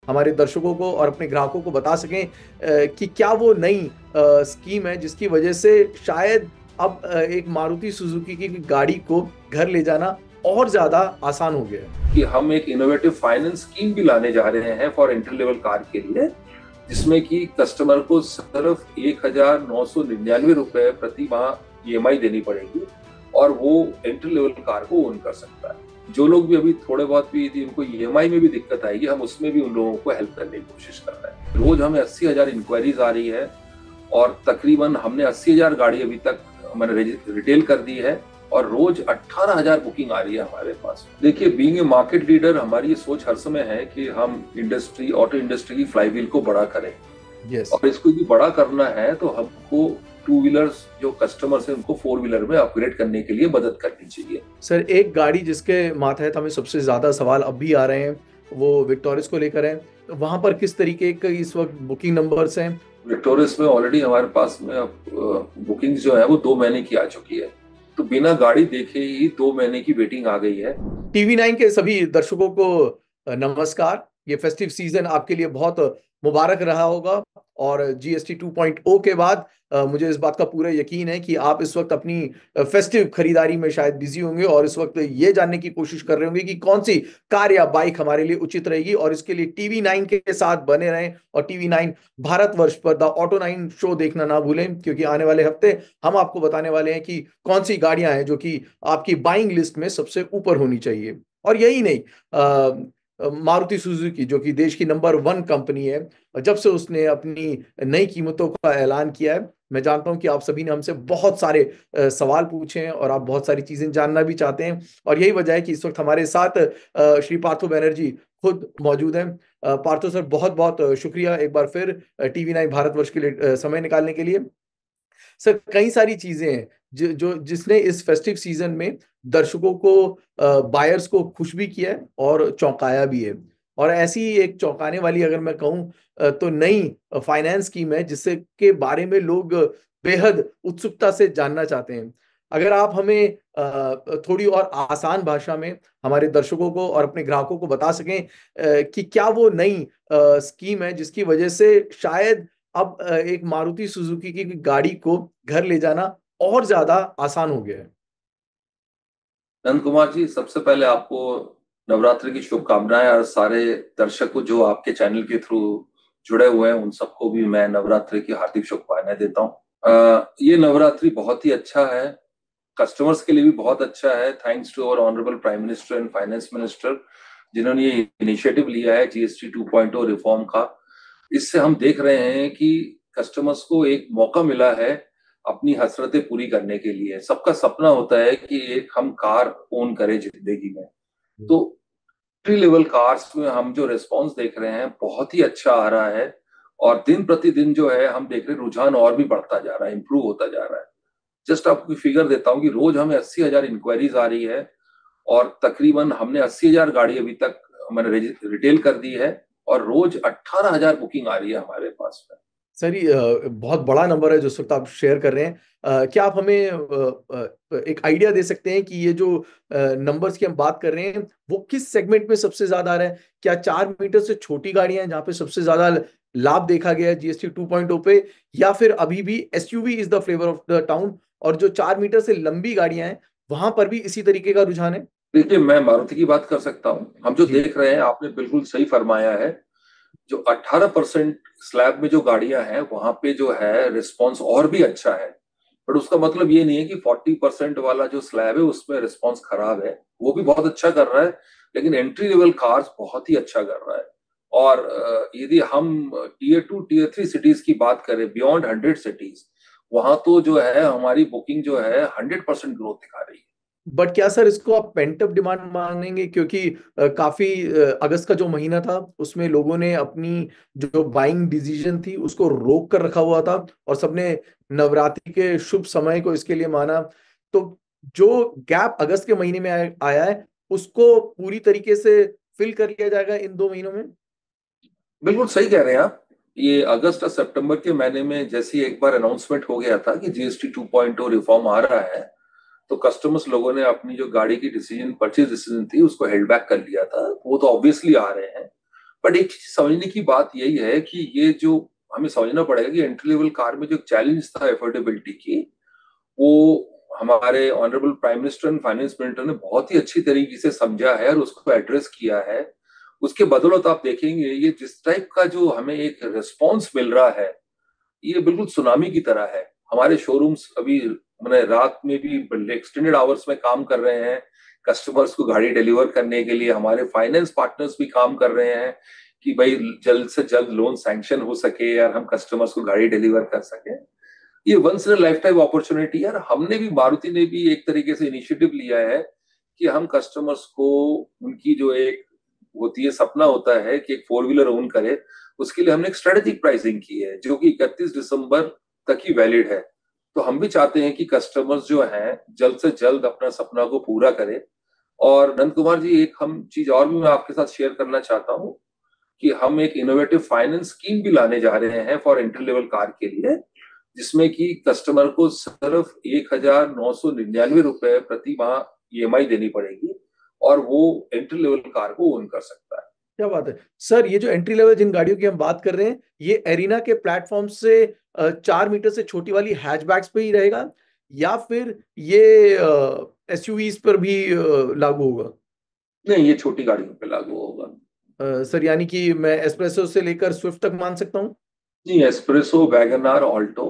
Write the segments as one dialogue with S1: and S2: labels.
S1: हमारे दर्शकों को और अपने ग्राहकों को बता सकें कि क्या वो नई स्कीम है जिसकी वजह से शायद अब एक मारुति सुजुकी की गाड़ी को घर ले जाना और ज्यादा आसान हो गया है।
S2: कि हम एक इनोवेटिव फाइनेंस स्कीम भी लाने जा रहे हैं फॉर एंट्री लेवल कार के लिए, जिसमें कि कस्टमर को सिर्फ 1999 रुपए प्रति माह ईएमआई देनी पड़ेगी और वो एंट्री लेवल कार को ओन कर सकता है। जो लोग भी अभी थोड़े बहुत भी यदि उनको ईएमआई में भी दिक्कत आएगी, हम उसमें भी उन लोगों को हेल्प करने की कोशिश कर रहे हैं। रोज हमें 80,000 इंक्वायरीज आ रही है और तकरीबन हमने 80,000 गाड़ी अभी तक मैंने रिटेल कर दी है और रोज 18,000 बुकिंग आ रही है हमारे पास। देखिए, बीइंग ए मार्केट लीडर, हमारी ये सोच हर समय है कि हम ऑटो इंडस्ट्री की फ्लाईव्हील को बड़ा करें।
S1: यस।
S2: और इसको यदि बड़ा करना है तो हमको टू व्हीलर्स जो कस्टमर्स हैं उनको फोर व्हीलर में अपग्रेड करने के लिए मदद करनी चाहिए।
S1: सर, एक गाड़ी जिसके मातहत हमें सबसे ज्यादा सवाल अब भी आ रहे हैं वो विक्टोरिस को लेकर है। तो वहां पर किस तरीके के इस वक्त बुकिंग नंबर्स हैं?
S2: विक्टोरियस में ऑलरेडी हमारे पास में बुकिंग जो है वो 2 महीने की आ चुकी है, तो बिना गाड़ी देखे ही 2 महीने की वेटिंग आ गई है।
S1: टीवी 9 के सभी दर्शकों को नमस्कार। ये फेस्टिव सीजन आपके लिए बहुत मुबारक रहा होगा और जीएसटी 2.0 के बाद मुझे इस बात का पूरा यकीन है कि आप इस वक्त अपनी फेस्टिव खरीदारी में शायद बिजी होंगे और इस वक्त ये जानने की कोशिश कर रहे होंगे कि कौन सी कार या बाइक हमारे लिए उचित रहेगी। और इसके लिए टीवी 9 के साथ बने रहें और टीवी 9 भारतवर्ष पर द ऑटो 9 शो देखना ना भूलें, क्योंकि आने वाले हफ्ते हम आपको बताने वाले हैं कि कौन सी गाड़ियां हैं जो कि आपकी बाइंग लिस्ट में सबसे ऊपर होनी चाहिए। और यही नहीं, मारुति सुजुकी जो कि देश की नंबर 1 कंपनी है, जब से उसने अपनी नई कीमतों का ऐलान किया है, मैं जानता हूं कि आप सभी ने हमसे बहुत सारे सवाल पूछे हैं और आप बहुत सारी चीजें जानना भी चाहते हैं। और यही वजह है कि इस वक्त हमारे साथ श्री पार्थो बैनर्जी खुद मौजूद हैं। पार्थो सर, बहुत बहुत शुक्रिया एक बार फिर टीवी 9 भारतवर्ष के लिए समय निकालने के लिए। सर, कई सारी चीजें हैं जो जिसने इस फेस्टिव सीजन में दर्शकों को, बायर्स को खुश भी किया है और चौंकाया भी है। और ऐसी एक चौंकाने वाली अगर मैं कहूं तो नई फाइनेंस स्कीम है जिससे के बारे में लोग बेहद उत्सुकता से जानना चाहते हैं। अगर आप हमें थोड़ी और आसान भाषा में हमारे दर्शकों को और अपने ग्राहकों को बता सकें कि क्या वो नई स्कीम है जिसकी वजह से शायद अब एक मारुति सुजुकी की गाड़ी को घर ले जाना और ज्यादा आसान हो गया है।
S2: नंद कुमार जी, सबसे पहले आपको नवरात्रि की शुभकामनाएं और सारे दर्शकों जो आपके चैनल के थ्रू जुड़े हुए हैं उन सबको भी मैं नवरात्रि की हार्दिक शुभकामनाएं देता हूँ। ये नवरात्रि बहुत ही अच्छा है, कस्टमर्स के लिए भी बहुत अच्छा है। Thanks to our honourable prime minister and finance minister, जिन्होंने ये इनिशिएटिव लिया है जीएसटी 2.0 रिफॉर्म का। इससे हम देख रहे हैं कि कस्टमर्स को एक मौका मिला है अपनी हसरतें पूरी करने के लिए। सबका सपना होता है कि एक हम कार ओन करें जिंदगी में। तो एंट्री लेवल कार्स में हम जो रिस्पॉन्स देख रहे हैं बहुत ही अच्छा आ रहा है और दिन प्रतिदिन जो है हम देख रहे हैं रुझान और भी बढ़ता जा रहा है, इंप्रूव होता जा रहा है। जस्ट आपको फिगर देता हूँ कि रोज हमें 80,000 इंक्वायरीज आ रही है और तकरीबन हमने 80,000 गाड़ी अभी तक मैंने रिटेल कर दी है और रोज 18,000 बुकिंग आ रही है हमारे पास में।
S1: सर, ये बहुत बड़ा नंबर है जो इस वक्त आप शेयर कर रहे हैं। क्या आप हमें एक आइडिया दे सकते हैं कि ये जो नंबर्स की हम बात कर रहे हैं वो किस सेगमेंट में सबसे ज्यादा आ रहा है? क्या 4 मीटर से छोटी गाड़ियां हैं जहां पे सबसे ज्यादा लाभ देखा गया है जीएसटी 2.0 पे, या फिर अभी भी SUV is the flavour of the town और जो 4 मीटर से लंबी गाड़ियां हैं वहां पर भी इसी तरीके का रुझान है?
S2: देखिए, मैं मारुति की बात कर सकता हूँ। हम जो
S1: जी।
S2: देख रहे हैं, आपने बिल्कुल सही फरमाया है। जो 18% स्लैब में जो गाड़ियां हैं वहां पे जो है रिस्पॉन्स और भी अच्छा है। बट उसका मतलब ये नहीं है कि 40% वाला जो स्लैब है उसमें रिस्पॉन्स खराब है, वो भी बहुत अच्छा कर रहा है। लेकिन एंट्री लेवल कार्स बहुत ही अच्छा कर रहा है। और यदि हम टीयर 2 टीयर 3 सिटीज की बात करें, बियॉन्ड 100 सिटीज, वहां तो जो है हमारी बुकिंग जो है 100% ग्रोथ दिखा रही है।
S1: बट क्या सर इसको आप पेंट अप डिमांड मानेंगे? क्योंकि काफी अगस्त का जो महीना था उसमें लोगों ने अपनी जो बाइंग डिसीजन थी उसको रोक कर रखा हुआ था और सबने नवरात्रि के शुभ समय को इसके लिए माना। तो जो गैप अगस्त के महीने में आया है उसको पूरी तरीके से फिल कर लिया जाएगा इन 2 महीनों में?
S2: बिल्कुल सही कह रहे हैं आप। ये अगस्त और सितंबर के महीने में जैसे ही एक बार अनाउंसमेंट हो गया था कि जीएसटी 2.0 रिफॉर्म आ रहा है, तो कस्टमर्स लोगों ने अपनी जो गाड़ी की परचेज डिसीजन थी उसको हेल्ड बैक कर लिया था। वो तो ऑब्वियसली आ रहे हैं। बट एक चीज समझने की बात यही है कि ये जो हमें समझना पड़ेगा कि एंट्री लेवल कार में जो चैलेंज था एफोर्डेबिलिटी की, वो हमारे honourable prime minister and finance minister ने बहुत ही अच्छी तरीके से समझा है और उसको एड्रेस किया है। उसके बदौलत आप देखेंगे ये जिस टाइप का जो हमें एक रिस्पॉन्स मिल रहा है, ये बिल्कुल सुनामी की तरह है। हमारे शोरूम्स अभी मैंने रात में भी एक्सटेंडेड आवर्स में काम कर रहे हैं कस्टमर्स को गाड़ी डिलीवर करने के लिए। हमारे फाइनेंस पार्टनर्स भी काम कर रहे हैं कि भाई जल्द से जल्द लोन सैंक्शन हो सके और हम कस्टमर्स को गाड़ी डिलीवर कर सके। ये once in lifetime opportunity है। और हमने भी, मारुति ने भी एक तरीके से इनिशिएटिव लिया है कि हम कस्टमर्स को उनकी जो एक होती है, सपना होता है कि एक फोर व्हीलर ओन करे, उसके लिए हमने एक स्ट्रेटेजिक प्राइसिंग की है जो कि 31 दिसंबर तक ही वैलिड है। तो हम भी चाहते हैं कि कस्टमर्स जो हैं जल्द से जल्द अपना सपना को पूरा करें। और नंद कुमार जी, एक हम चीज और भी मैं आपके साथ शेयर करना चाहता हूँ कि हम एक इनोवेटिव फाइनेंस स्कीम भी लाने जा रहे हैं फॉर एंट्री लेवल कार के लिए, जिसमें कि कस्टमर को सिर्फ 1999 रुपए प्रति माह ईएमआई देनी पड़ेगी और वो एंट्री लेवल कार को ओन कर सकता है।
S1: क्या बात है सर। ये जो एंट्री लेवल जिन गाड़ियों की हम बात कर रहे हैं, ये एरिना के प्लेटफॉर्म से 4 मीटर से छोटी वाली हैचबैक्स पे ही रहेगा, या फिर ये एसयूवीज पर भी लागू होगा?
S2: नहीं, ये छोटी गाड़ियों पे लागू होगा।
S1: सर यानी कि मैं एस्प्रेसो से लेकर स्विफ्ट तक मान सकता हूँ?
S2: जी, S-Presso, Wagon R, Alto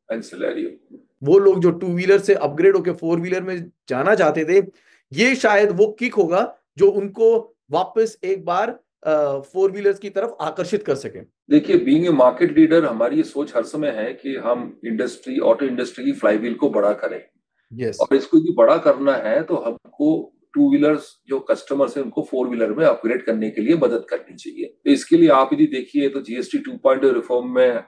S2: and Celerio.
S1: वो लोग जो टू व्हीलर से अपग्रेड होकर फोर व्हीलर में जाना चाहते थे, ये शायद वो किक होगा जो उनको वापस एक बार फोर व्हीलर्स की तरफ आकर्षित कर सके।
S2: देखिए, बीइंग ए मार्केट लीडर हमारी ये सोच हर समय है कि हम इंडस्ट्री, ऑटो इंडस्ट्री की फ्लाईव्हील को बड़ा करें।
S1: यस।
S2: और इसको यदि बड़ा करना है तो हमको टू व्हीलर्स जो कस्टमर्स हैं उनको फोर व्हीलर में अपग्रेड करने के लिए मदद करनी चाहिए। तो इसके लिए आप यदि देखिए तो जीएसटी 2.0 रिफॉर्म में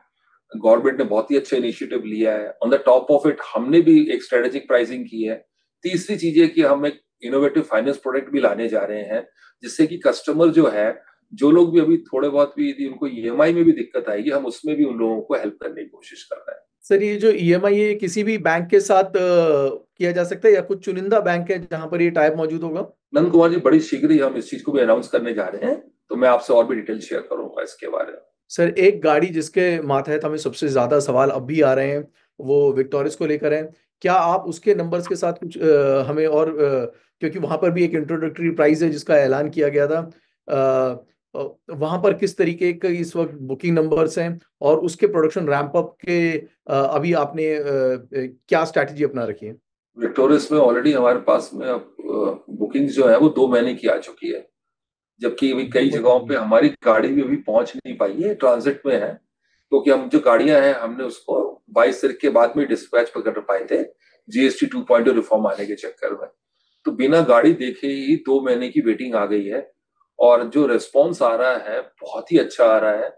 S2: गवर्नमेंट ने बहुत ही अच्छा इनिशिएटिव लिया है। On the top of it हमने भी एक स्ट्रेटेजिक प्राइसिंग की है। तीसरी चीज है कि हम एक इनोवेटिव फाइनेंस प्रोडक्ट भी लाने जा रहे हैं, जिससे कि कस्टमर जो है, जो लोग भी अभी थोड़े बहुत भी यदि उनको ईएमआई में भी दिक्कत आएगी, हम उसमें भी उन लोगों को हेल्प करने की कोशिश कर रहे हैं।
S1: सर ये जो ईएमआई है किसी भी बैंक के साथ किया जा सकता है, या कुछ चुनिंदा बैंक है जहां पर ये टाइप मौजूद होगा?
S2: नंद कुमार जी, बड़ी शीघ्र ही हम इस चीज को भी अनाउंस करने जा रहे हैं, तो मैं आपसे और भी डिटेल शेयर करूंगा इसके बारे में।
S1: सर एक गाड़ी जिसके मातहत हमें सबसे ज्यादा सवाल अब भी आ रहे हैं, वो विक्टोरिस को लेकर है। क्या आप उसके नंबर्स के साथ कुछ हमें और क्योंकि वहां पर भी एक इंट्रोडक्टरी प्राइस है जिसका ऐलान किया गया था, वहां पर किस तरीके के इस वक्त बुकिंग नंबर्स हैं और उसके प्रोडक्शन रैंप अप के अभी आपने क्या स्ट्रैटेजी अपना रखी है?
S2: विक्टोरियस में ऑलरेडी हमारे पास में अब बुकिंग जो है वो 2 महीने की आ चुकी है, जबकि अभी कई जगहों पे हमारी गाड़ी भी अभी पहुंच नहीं पाई है, ट्रांजिट में है। क्योंकि हम जो गाड़ियां हैं हमने उसको 22 तारीख के बाद में डिस्पैच पर कर पाए थे, जीएसटी 2.0 रिफॉर्म आने के चक्कर में। तो बिना गाड़ी देखे ही 2 महीने की वेटिंग आ गई है। और जो रिस्पॉन्स आ रहा है बहुत ही अच्छा आ रहा है।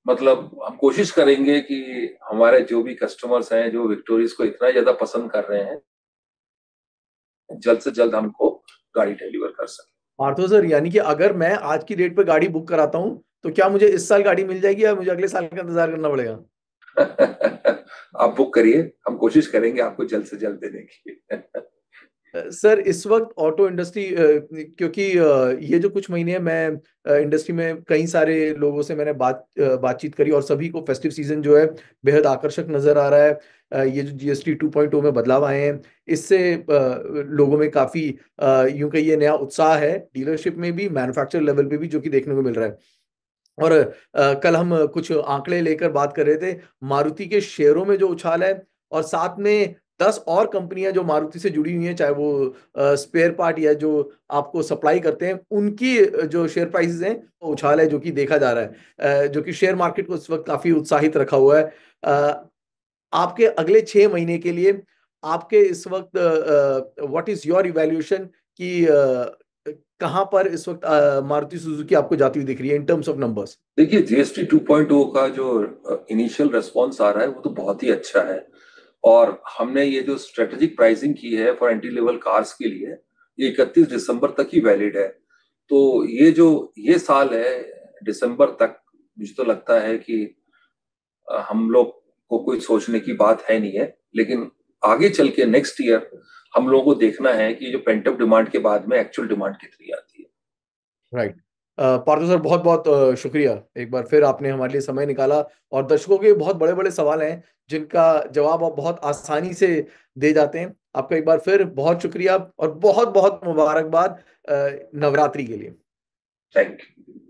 S2: मतलब हम कोशिश करेंगे कि हमारे जो भी कस्टमर्स हैं जो विक्टोरियस को इतना ज्यादा पसंद कर रहे हैं, जल्द से जल्द हमको गाड़ी डिलीवर कर सके।
S1: पार्थो सर, यानी कि अगर मैं आज की डेट पे गाड़ी बुक कराता हूँ तो क्या मुझे इस साल गाड़ी मिल जाएगी या मुझे अगले साल का इंतजार करना पड़ेगा?
S2: आप बुक करिए, हम कोशिश करेंगे आपको जल्द से जल्द देने की।
S1: सर इस वक्त ऑटो इंडस्ट्री, क्योंकि ये जो कुछ महीने मैं इंडस्ट्री में कई सारे लोगों से मैंने बातचीत करी और सभी को फेस्टिव सीजन जो है बेहद आकर्षक नजर आ रहा है। ये जो जीएसटी 2.0 में बदलाव आए हैं, इससे लोगों में काफी यूं कहिए नया उत्साह है, डीलरशिप में भी मैन्युफैक्चर लेवल पे भी, जो कि देखने को मिल रहा है। और कल हम कुछ आंकड़े लेकर बात कर रहे थे, मारुति के शेयरों में जो उछाल है, और साथ में 10 और कंपनियां जो मारुति से जुड़ी हुई हैं, चाहे वो स्पेयर पार्ट या जो आपको सप्लाई करते हैं, उनकी जो शेयर प्राइसेस हैं वो उछाल है जो कि देखा जा रहा है, जो कि शेयर मार्केट को इस वक्त काफी उत्साहित रखा हुआ है। आपके अगले 6 महीने के लिए आपके इस वक्त व्हाट इज योर इवैल्यूएशन कि कहां पर इस वक्त मारुति सुजुकी आपको जाती हुई दिख रही है इन टर्म्स ऑफ नंबर्स?
S2: देखिए, जीएसटी 2.0 का जो इनिशियल रेस्पॉन्स आ रहा है वो तो बहुत ही अच्छा है। और हमने ये जो स्ट्रेटेजिक प्राइसिंग की है फॉर एंट्री लेवल कार्स के लिए, ये 31 दिसंबर तक ही वैलिड है। तो ये जो ये साल है, दिसंबर तक, मुझे तो लगता है कि हम लोग को कोई सोचने की बात है नहीं है। लेकिन आगे चल के नेक्स्ट ईयर हम लोगों को देखना है कि जो पेंटअप डिमांड के बाद में एक्चुअल डिमांड कितनी आती है।
S1: राइट। पार्थो सर, बहुत बहुत शुक्रिया, एक बार फिर आपने हमारे लिए समय निकाला। और दर्शकों के बहुत बड़े बड़े सवाल हैं जिनका जवाब आप बहुत आसानी से दे जाते हैं। आपका एक बार फिर बहुत शुक्रिया और बहुत बहुत मुबारकबाद नवरात्रि के लिए।
S2: Thank you.